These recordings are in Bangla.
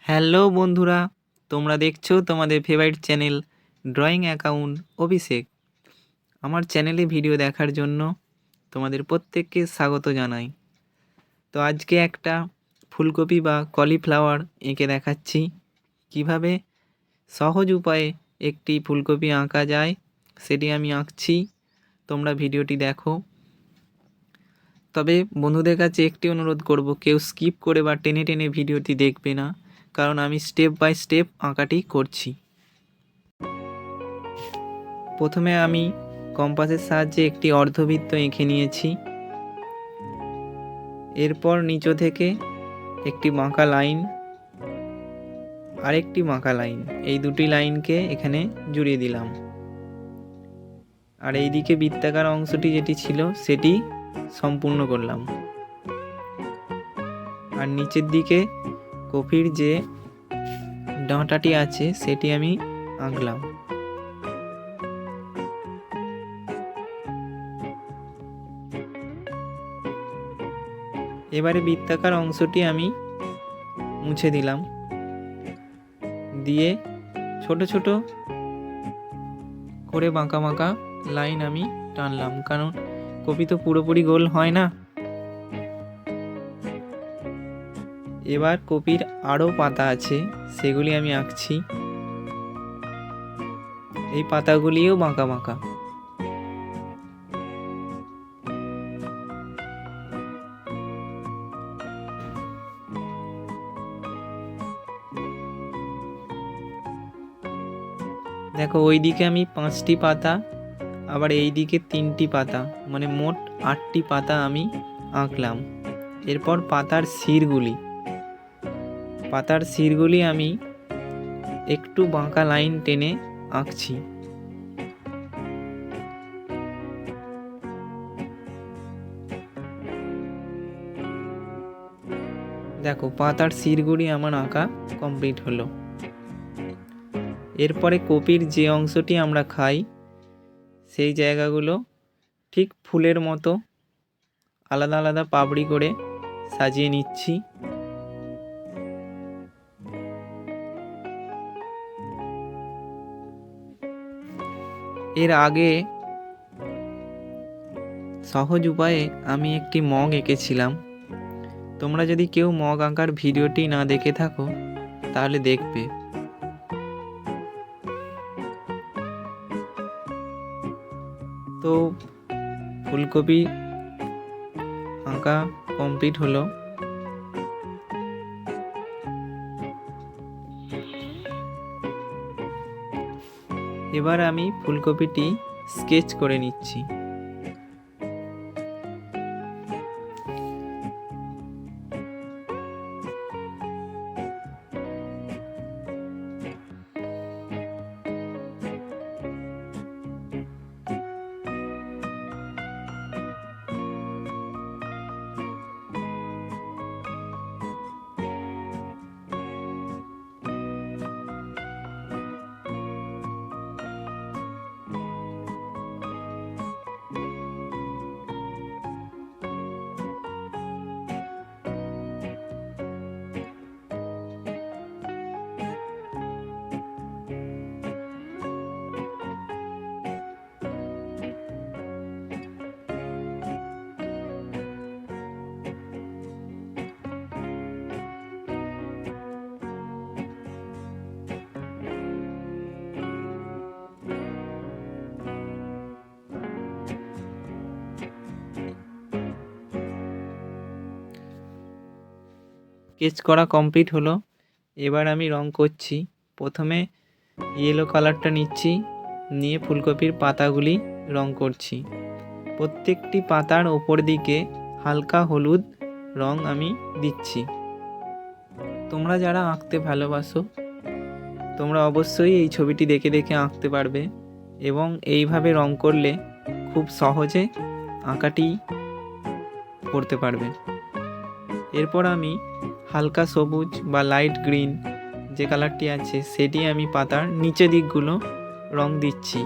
হ্যালো বন্ধুরা, তোমরা দেখছো তোমাদের ফেভারিট চ্যানেল ড্রয়িং অ্যাকাউন্ট অভিষেক। আমার চ্যানেলে ভিডিও দেখার জন্য তোমাদের প্রত্যেককে স্বাগত জানাই। তো আজকে একটা ফুলকপি বা কলিফ্লাওয়ার এঁকে দেখাচ্ছি কিভাবে সহজ উপায়ে একটি ফুলকপি আঁকা যায়, সেটি আমি আঁকছি। তোমরা ভিডিওটি দেখো। তবে বন্ধুদের কাছে একটি অনুরোধ করব, কেউ স্কিপ করে বা টেনে টেনে ভিডিওটি দেখবে না, কারণ আমি স্টেপ বাই স্টেপ আঁকাটি করছি। প্রথমে আমি কম্পাসের সাহায্যে একটি অর্ধবৃত্ত এঁকে নিয়েছি। এরপর নিচ থেকে একটি বাঁকা লাইন, আরেকটি বাঁকা লাইন, এই দুটি লাইনকে এখানে জুড়িয়ে দিলাম। আর এইদিকে বৃত্তাকার অংশটি যেটি ছিল সেটি সম্পূর্ণ করলাম। আর নিচের দিকে কপির যে ডাঁটাটি আছে সেটি আমি আঁকলাম। এবারে বৃত্তাকার অংশটি আমি মুছে দিলাম, দিয়ে ছোট ছোট করে বাঁকা বাঁকা লাইন আমি টানলাম, কারণ কপি তো পুরোপুরি গোল হয় না। এবার কপির আরও পাতা আছে, সেগুলি আমি আঁকছি। এই পাতাগুলিও বাঁকা বাঁকা। দেখো, ওই দিকে আমি 5টি পাতা, আবার এই দিকে 3টি পাতা, মানে মোট 8টি পাতা আমি আঁকলাম। এরপর পাতার শিরগুলি আমি একটু বাঁকা লাইন টেনে আঁকছি। দেখো, পাতার শিরগুলি আমার আঁকা কমপ্লিট হলো। এরপরে কপির যে অংশটি আমরা খাই সেই জায়গাগুলো ঠিক ফুলের মতো আলাদা আলাদা পাপড়ি করে সাজিয়ে নিচ্ছি। এর আগে সহজ উপায়ে আমি একটি মগ এঁকেছিলাম। তোমরা যদি কেউ মগ আঁকার ভিডিওটি না দেখে থাকো তাহলে দেখবে। তো ফুলকপি আঁকা কমপ্লিট হলো। এবার আমি ফুলকপিটি স্কেচ করে নিচ্ছি। স্কেচ করা কমপ্লিট হলো। এবার আমি রং করছি। প্রথমে ইয়েলো কালারটা নিচ্ছি, নিয়ে ফুলকপির পাতাগুলি রং করছি। প্রত্যেকটি পাতার ওপর দিকে হালকা হলুদ রং আমি দিচ্ছি। তোমরা যারা আঁকতে ভালোবাসো তোমরা অবশ্যই এই ছবিটি দেখে দেখে আঁকতে পারবে, এবং এইভাবে রং করলে খুব সহজে আঁকাটি করতে পারবে। এরপর আমি হালকা সবুজ বা লাইট গ্রিন যে কালারটি আছে সেটি আমি পাতার নিচের দিকগুলো রং দিচ্ছি।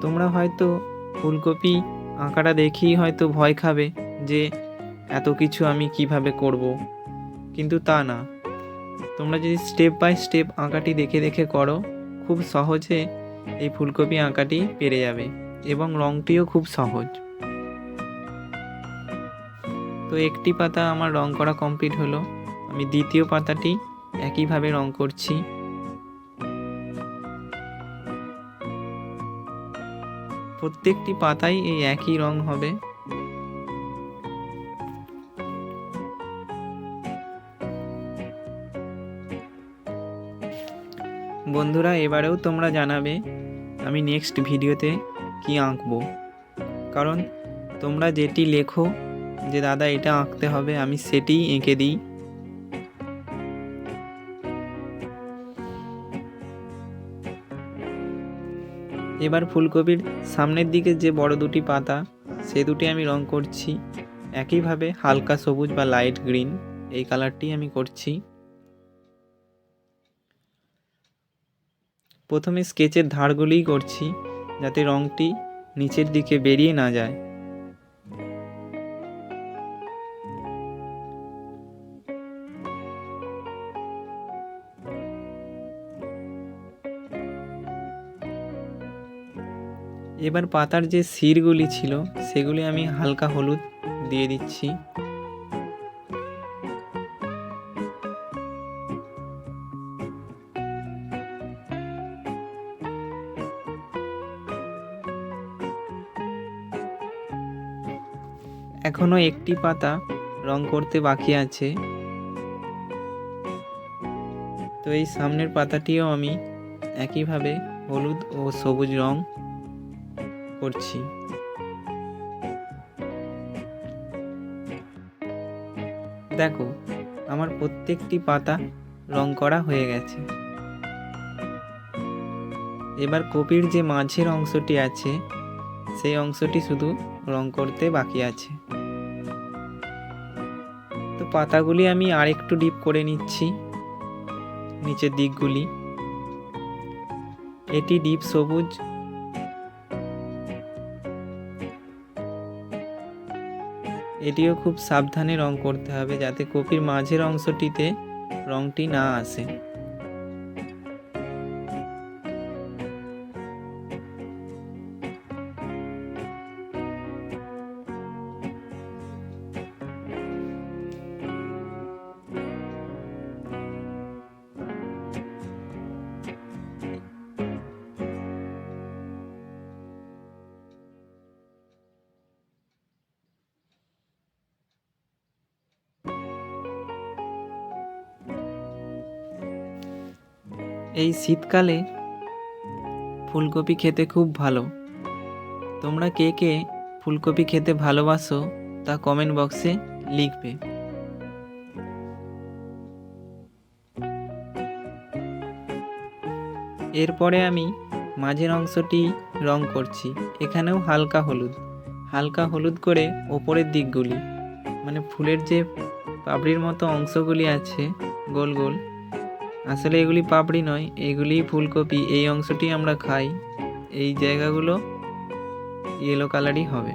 তোমরা হয়তো ফুলকপি আঁকাটা দেখেই হয়তো ভয় খাবে যে এত কিছু আমি কিভাবে করব, কিন্তু তা না। তোমরা যদি স্টেপ বাই স্টেপ আঁকাটি দেখে দেখে করো, খুব সহজে এই ফুলকপি আঁকাটি পেরে যাবে এবং রঙটিও খুব সহজ। তো একটি পাতা আমার রং করা কমপ্লিট হলো। আমি দ্বিতীয় পাতাটি একইভাবে রং করছি। প্রত্যেকটি পাতায় এই একই রং হবে। বন্ধুরা, এবারেও তোমরা জানাবে আমি নেক্সট ভিডিওতে কি আঁকবো, কারণ তোমরা যেটি লেখো যে দাদা এটা আঁকতে হবে, আমি সেটিই এঁকে দিই। এবার ফুলকপির সামনের দিকে যে বড় দুটি পাতা, সে দুটি আমি রং করছি একইভাবে হালকা সবুজ বা লাইট গ্রিন, এই কালারটি আমি করছি। প্রথমে স্কেচের ধারগুলিই করছি যাতে রংটি নিচের দিকে বেরিয়ে না যায়। এবার পাতার যে শিরগুলি ছিল সেগুলি আমি হালকা হলুদ দিয়ে দিচ্ছি। এখনো একটি পাতা রং করতে বাকি আছে। তো এই সামনের পাতাটিও আমি একইভাবে হলুদ ও সবুজ রং করছি। দেখো, আমার প্রত্যেকটি পাতা রং করা হয়ে গেছে। এবার কপির যে মাঝের অংশটি আছে সেই অংশটি শুধু রং করতে বাকি আছে। তো পাতাগুলি আমি আরেকটু ডিপ করে নিচ্ছি, নিচের দিকগুলি। এটি ডিপ সবুজ। এটিও খুব সাবধানে রং করতে হবে যাতে কপির মাঝের অংশটিতে রংটি না আসে। এই শীতকালে ফুলকপি খেতে খুব ভালো। তোমরা কে কে ফুলকপি খেতে ভালোবাসো তা কমেন্ট বক্সে লিখবে। এরপরে আমি মাঝের অংশটি রং করছি। এখানেও হালকা হলুদ করে ওপরের দিকগুলি, মানে ফুলের যে পাপড়ির মতো অংশগুলি আছে গোল গোল, আসলে এগুলি পাপড়ি নয়, এগুলি ফুলকপি। এই অংশটি আমরা খাই। এই জায়গাগুলো ইয়েলো কালারই হবে।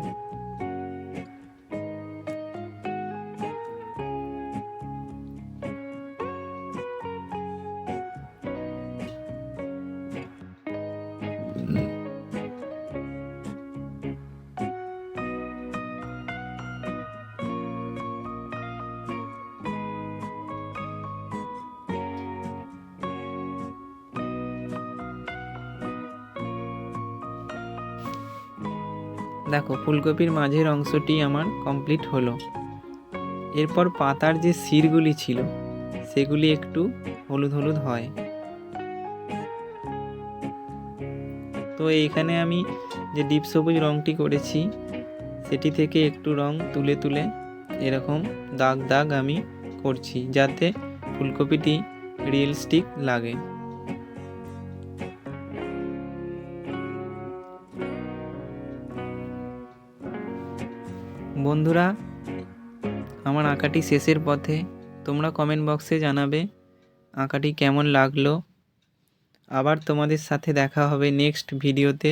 দেখো, ফুলকপির মাঝের অংশটি আমার কমপ্লিট হলো। এরপর পাতার যে শিরগুলি ছিল সেগুলি একটু হলুদ হলুদ হয়। তো এইখানে আমি যে ডিপ সবুজ রঙটি করেছি সেটি থেকে একটু রং তুলে তুলে এরকম দাগ দাগ আমি করছি যাতে ফুলকপিটি রিয়েলিস্টিক লাগে। বন্ধুরা, আমার আঁকাটি শেষের পথে। তোমরা কমেন্ট বক্সে জানাবে আঁকাটি কেমন লাগলো। আবার তোমাদের সাথে দেখা হবে নেক্সট ভিডিওতে।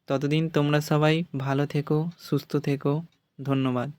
ততদিন তোমরা সবাই ভালো থেকো, সুস্থ থেকো। ধন্যবাদ।